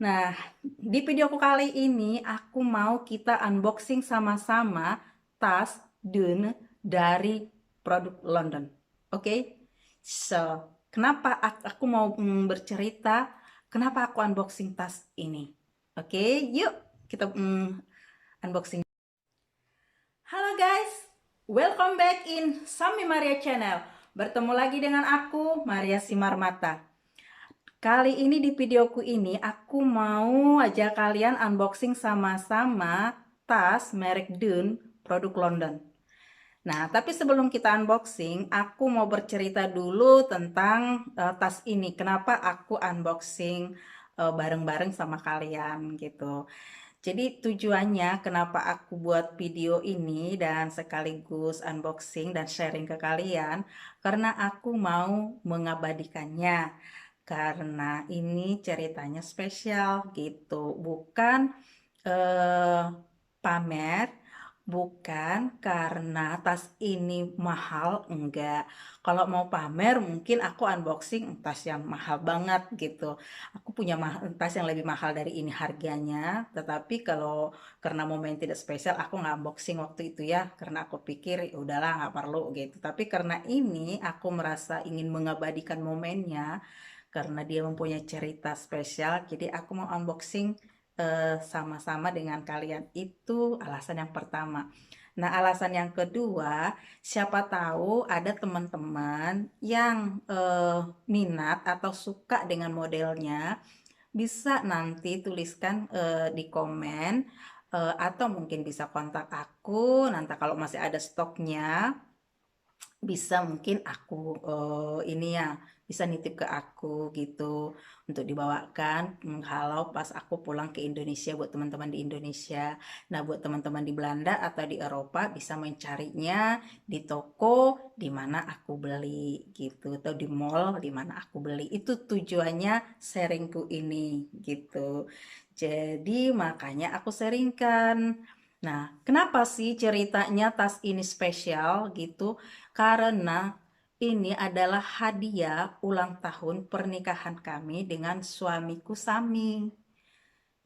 Nah, di videoku kali ini aku mau kita unboxing sama-sama tas Dune dari produk London. Oke? So, kenapa aku mau bercerita kenapa aku unboxing tas ini? Oke, yuk kita unboxing. Halo guys, welcome back in Sami Maria Channel. Bertemu lagi dengan aku, Maria Simarmata. Kali ini di videoku ini aku mau ajak kalian unboxing sama-sama tas merek Dune produk London. Nah, tapi sebelum kita unboxing, aku mau bercerita dulu tentang tas ini. Kenapa aku unboxing bareng-bareng sama kalian gitu. Jadi tujuannya kenapa aku buat video ini dan sekaligus unboxing dan sharing ke kalian, karena aku mau mengabadikannya. Karena ini ceritanya spesial gitu, bukan eh, pamer, bukan karena tas ini mahal, enggak. Kalau mau pamer mungkin aku unboxing tas yang mahal banget gitu. Aku punya tas yang lebih mahal dari ini harganya, tetapi kalau karena momen tidak spesial aku nggak unboxing waktu itu ya, karena aku pikir "Ya udahlah nggak perlu gitu." Tapi karena ini aku merasa ingin mengabadikan momennya, karena dia mempunyai cerita spesial, jadi aku mau unboxing sama-sama dengan kalian. Itu alasan yang pertama. Nah, alasan yang kedua, siapa tahu ada teman-teman yang minat atau suka dengan modelnya, bisa nanti tuliskan di komen, atau mungkin bisa kontak aku. Nanti kalau masih ada stoknya, bisa mungkin aku ini ya bisa nitip ke aku gitu untuk dibawakan kalau pas aku pulang ke Indonesia buat teman-teman di Indonesia. Nah, buat teman-teman di Belanda atau di Eropa bisa mencarinya di toko di mana aku beli gitu atau di mall di mana aku beli. Itu tujuannya sharingku ini gitu. Jadi makanya aku sharingkan. Nah, kenapa sih ceritanya tas ini spesial gitu? Karena ini adalah hadiah ulang tahun pernikahan kami dengan suamiku Sami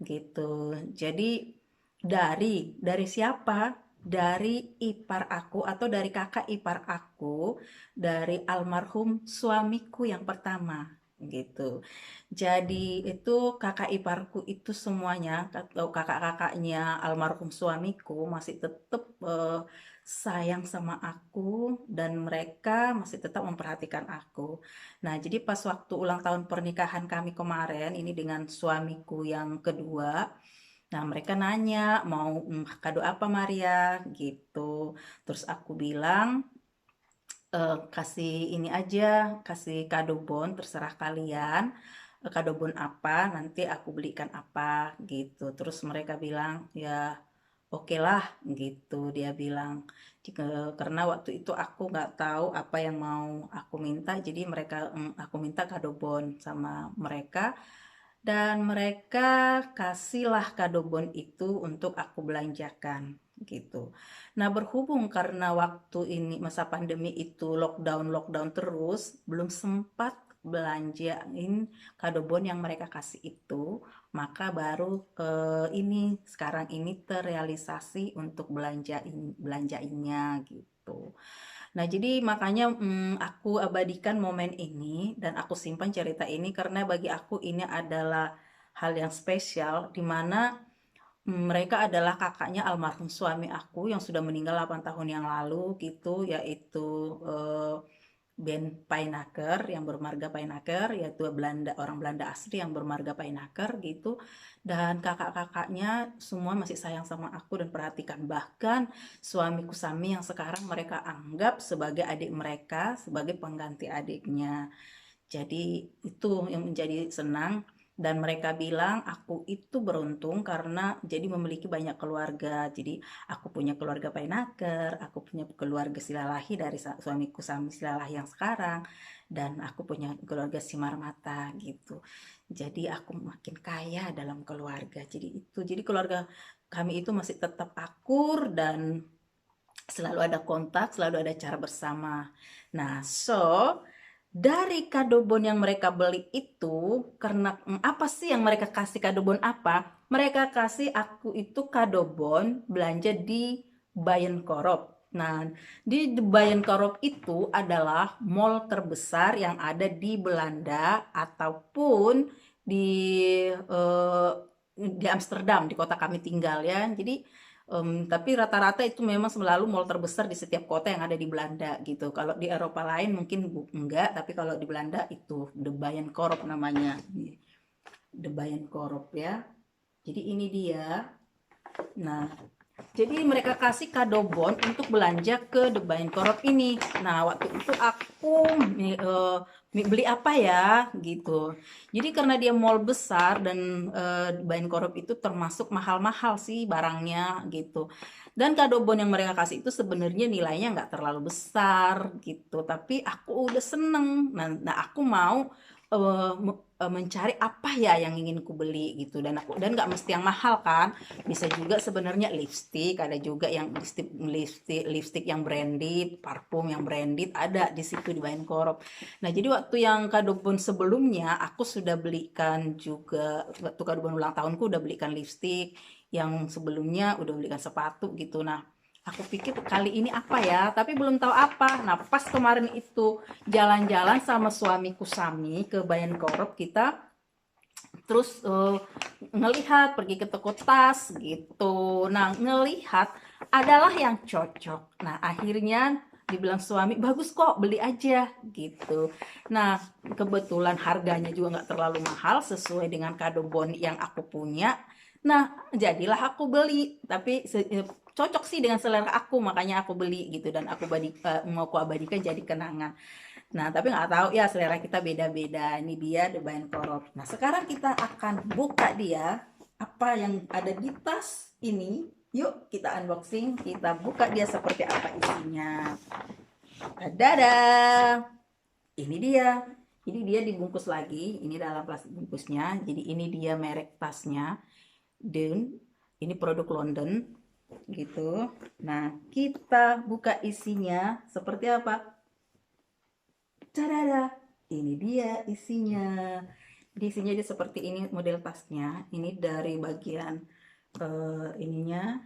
gitu. Jadi dari siapa? Dari ipar aku atau dari kakak ipar aku, dari almarhum suamiku yang pertama gitu. Jadi itu kakak iparku itu semuanya atau kakak-kakaknya almarhum suamiku masih tetap sayang sama aku dan mereka masih tetap memperhatikan aku. Nah, jadi pas waktu ulang tahun pernikahan kami kemarin, ini dengan suamiku yang kedua, nah mereka nanya mau kado apa Maria gitu. Terus aku bilang kasih ini aja, kasih kado bon, terserah kalian. Kado bon apa, nanti aku belikan apa gitu. Terus mereka bilang ya oke lah gitu dia bilang. Karena waktu itu aku nggak tahu apa yang mau aku minta, jadi aku minta kado bon sama mereka dan mereka kasihlah kado bon itu untuk aku belanjakan gitu. Nah, berhubung karena waktu ini masa pandemi itu lockdown terus, belum sempat belanjain kado bon yang mereka kasih itu, maka baru ini sekarang ini terrealisasi untuk belanjainnya gitu. Nah, jadi makanya aku abadikan momen ini dan aku simpan cerita ini karena bagi aku ini adalah hal yang spesial di mana mereka adalah kakaknya almarhum suami aku yang sudah meninggal 8 tahun yang lalu gitu, yaitu eh, Ben Painaker yang bermarga Painaker, yaitu orang Belanda asli yang bermarga Painaker gitu. Dan kakak-kakaknya semua masih sayang sama aku dan perhatikan. Bahkan suamiku Sami yang sekarang mereka anggap sebagai adik mereka, sebagai pengganti adiknya. Jadi itu yang menjadi senang dan mereka bilang aku itu beruntung karena jadi memiliki banyak keluarga. Jadi aku punya keluarga Painaker, aku punya keluarga Silalahi dari suamiku Sami Silalahi yang sekarang, dan aku punya keluarga Simarmata gitu. Jadi aku makin kaya dalam keluarga. Jadi keluarga kami itu masih tetap akur dan selalu ada kontak, selalu ada cara bersama. Nah, dari kado bon yang mereka beli itu, karena apa sih yang mereka kasih kado bon apa? Mereka kasih aku itu kado bon belanja di Bijenkorf. Nah, di Bijenkorf itu adalah mall terbesar yang ada di Belanda ataupun di Amsterdam, di kota kami tinggal ya. Jadi tapi rata-rata itu memang selalu mall terbesar di setiap kota yang ada di Belanda gitu. Kalau di Eropa lain mungkin enggak, tapi kalau di Belanda itu De Bijenkorf namanya. De Bijenkorf ya. Jadi ini dia. Nah, jadi mereka kasih kado bon untuk belanja ke The Bijenkorf ini. Nah, waktu itu aku beli apa ya gitu. Jadi karena dia mall besar dan The Bijenkorf itu termasuk mahal-mahal sih barangnya gitu. Dan kado bon yang mereka kasih itu sebenarnya nilainya nggak terlalu besar gitu. Tapi aku udah seneng. Nah aku mau mencari apa ya yang ingin ku beli gitu, dan nggak mesti yang mahal kan, bisa juga sebenarnya lipstick, ada juga yang lipstick yang branded, parfum yang branded ada di situ di Bijenkorf. Nah jadi waktu yang kado bon sebelumnya aku sudah belikan juga, waktu kado bon ulang tahunku udah belikan lipstick, yang sebelumnya udah belikan sepatu gitu. Nah aku pikir kali ini apa ya, tapi belum tahu apa. Nah pas kemarin itu jalan-jalan sama suamiku Sami ke Bijenkorf, kita terus ngelihat pergi ke toko tas gitu. Nah ngelihat adalah yang cocok. Nah akhirnya dibilang suami, bagus kok, beli aja gitu. Nah kebetulan harganya juga nggak terlalu mahal, sesuai dengan kado bon yang aku punya. Nah jadilah aku beli, tapi cocok sih dengan selera aku, makanya aku beli gitu, dan mau aku abadikan jadi kenangan. Nah, tapi nggak tahu ya, selera kita beda-beda. Ini dia The Bijenkorf. Nah, sekarang kita akan buka dia, apa yang ada di tas ini. Yuk kita unboxing, kita buka dia seperti apa isinya. Dadah. Ini dia. Ini dia dibungkus lagi. Ini dalam plastik bungkusnya. Jadi ini dia merek tasnya. Dan ini produk London gitu. Nah, kita buka isinya seperti apa? Tadada, ini dia isinya. Di isinya dia seperti ini model tasnya. Ini dari bagian ininya,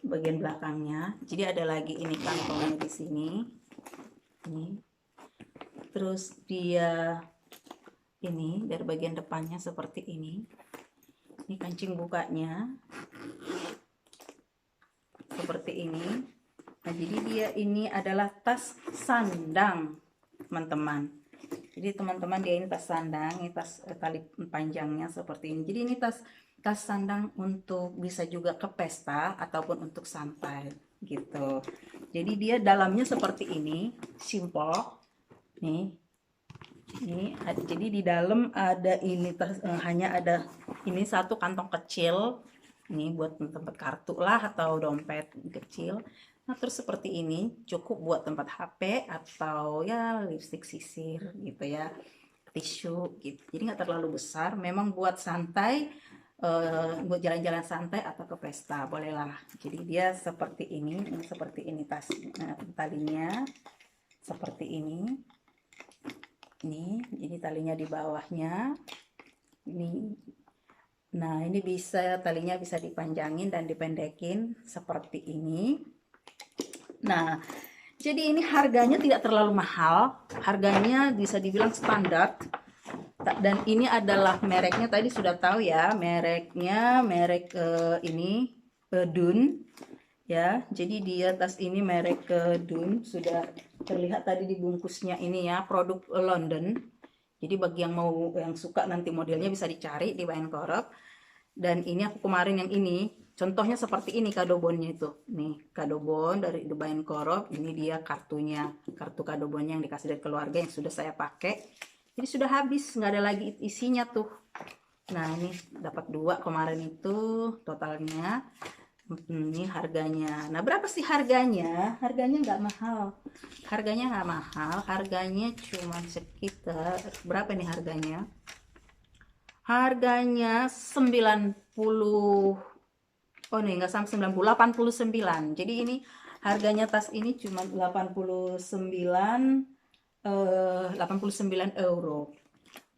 bagian belakangnya. Jadi ada lagi ini kantongnya di sini. Ini. Terus dia ini dari bagian depannya seperti ini. Ini kancing bukanya. Seperti ini. Nah, jadi dia ini adalah tas sandang, teman-teman. Jadi teman-teman, dia ini tas sandang, ini tas tali panjangnya seperti ini. Jadi ini tas sandang untuk bisa juga ke pesta ataupun untuk santai gitu. Jadi dia dalamnya seperti ini, simple. Nih. Jadi di dalam ada ini hanya ada ini satu kantong kecil. Ini buat tempat kartu lah atau dompet kecil. Nah, terus seperti ini cukup buat tempat HP atau ya lipstick sisir gitu ya, tisu gitu. Jadi nggak terlalu besar, memang buat santai, buat jalan-jalan santai atau ke pesta bolehlah. Jadi dia seperti ini tas talinya seperti ini. Ini jadi talinya di bawahnya ini. Nah ini bisa, talinya bisa dipanjangin dan dipendekin seperti ini. Nah, jadi ini harganya tidak terlalu mahal, harganya bisa dibilang standar. Dan ini adalah mereknya, tadi sudah tahu ya, mereknya merek ini Dun ya. Jadi dia tas ini merek Dun, sudah terlihat tadi di bungkusnya ini ya, produk London. Jadi bagi yang suka nanti modelnya bisa dicari di Bijenkorf. Dan ini aku kemarin yang ini, contohnya seperti ini kado bonnya itu. Nih, kado bon dari The Bijenkorf. Ini dia kartunya, kartu kado bonnya yang dikasih dari keluarga yang sudah saya pakai. Jadi sudah habis, nggak ada lagi isinya tuh. Nah, ini dapat 2 kemarin itu totalnya. Ini harganya. Nah, berapa sih harganya? Harganya nggak mahal. Harganya nggak mahal. Harganya cuma sekitar, berapa nih harganya? Harganya 90, oh nih nggak sampai 90, 89. Jadi ini harganya tas ini cuma 89 €89.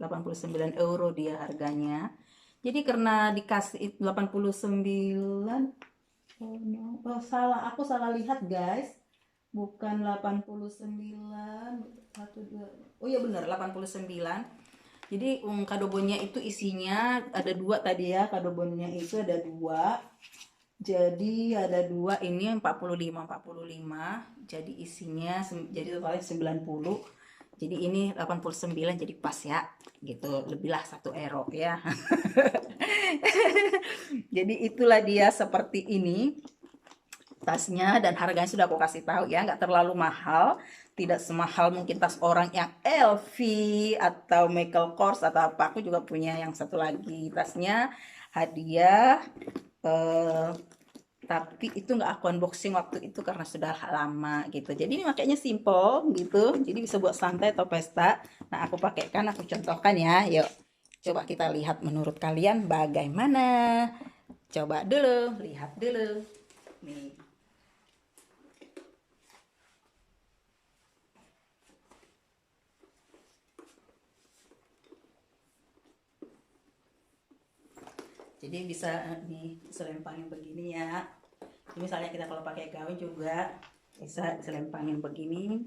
€89 dia harganya. Jadi karena dikasih 89, oh no, oh salah, aku salah lihat guys. Bukan 89, satu dua. Oh iya benar 89. Jadi kado bonnya itu isinya ada dua tadi ya, kado bonnya itu ada dua. Jadi ada dua ini 45. Jadi isinya jadi totalnya 90. Jadi ini 89 jadi pas ya. Gitu, lebihlah €1 ya. Jadi itulah dia seperti ini tasnya, dan harganya sudah aku kasih tahu ya, nggak terlalu mahal, tidak semahal mungkin tas orang yang LV atau Michael Kors atau apa. Aku juga punya yang satu lagi tasnya hadiah, tapi itu nggak aku unboxing waktu itu karena sudah lama gitu. Jadi ini makanya simple gitu, jadi bisa buat santai atau pesta. Nah aku pakaikan, aku contohkan ya, yuk coba kita lihat menurut kalian bagaimana. Coba dulu, lihat dulu nih. Jadi bisa diselempangin begini ya. Jadi misalnya kita kalau pakai gaun juga bisa selempangin begini.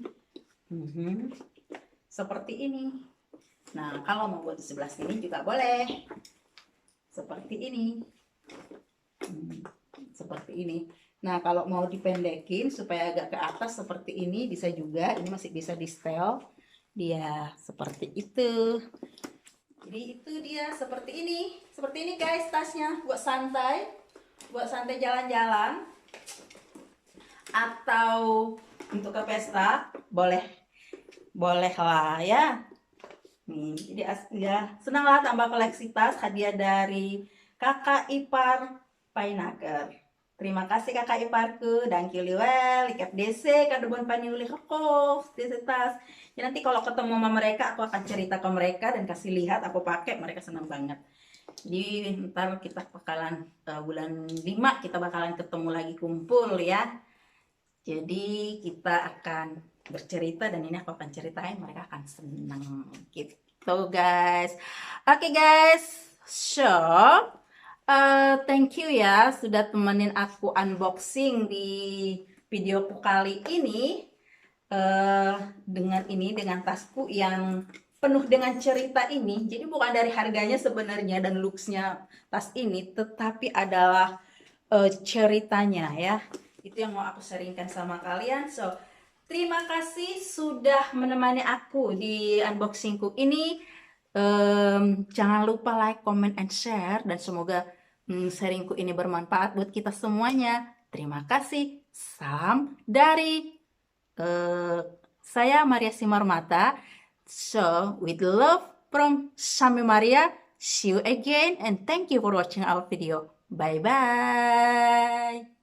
Seperti ini. Nah, kalau mau buat di sebelah sini juga boleh. Seperti ini. Seperti ini. Nah, kalau mau dipendekin supaya agak ke atas seperti ini bisa juga. Ini masih bisa di setel. Dia seperti itu. Jadi itu dia seperti ini guys tasnya, buat santai jalan-jalan atau untuk ke pesta boleh lah ya. Nih jadi ya senang lah tambah koleksi tas hadiah dari kakak ipar Painaker. Terima kasih kakak iparku, dankjewel, ik heb DC cadeaubon van jullie gekocht, deze tas. Ya, nanti kalau ketemu sama mereka aku akan cerita ke mereka dan kasih lihat aku pakai, mereka senang banget. Jadi ntar kita bakalan bulan 5 kita bakalan ketemu lagi kumpul ya. Jadi kita akan bercerita dan ini aku akan ceritain, mereka akan senang gitu guys. Oke guys, so thank you ya sudah temenin aku unboxing di videoku kali ini. Dengan tasku yang penuh dengan cerita ini. Jadi bukan dari harganya sebenarnya dan looksnya tas ini, tetapi adalah ceritanya ya. Itu yang mau aku sharingkan sama kalian. So terima kasih sudah menemani aku di unboxingku ini. Jangan lupa like, comment, and share, dan semoga sharingku ini bermanfaat buat kita semuanya. Terima kasih. Salam dari saya Maria Simarmata. So with love from Shami Maria. See you again and thank you for watching our video. Bye bye.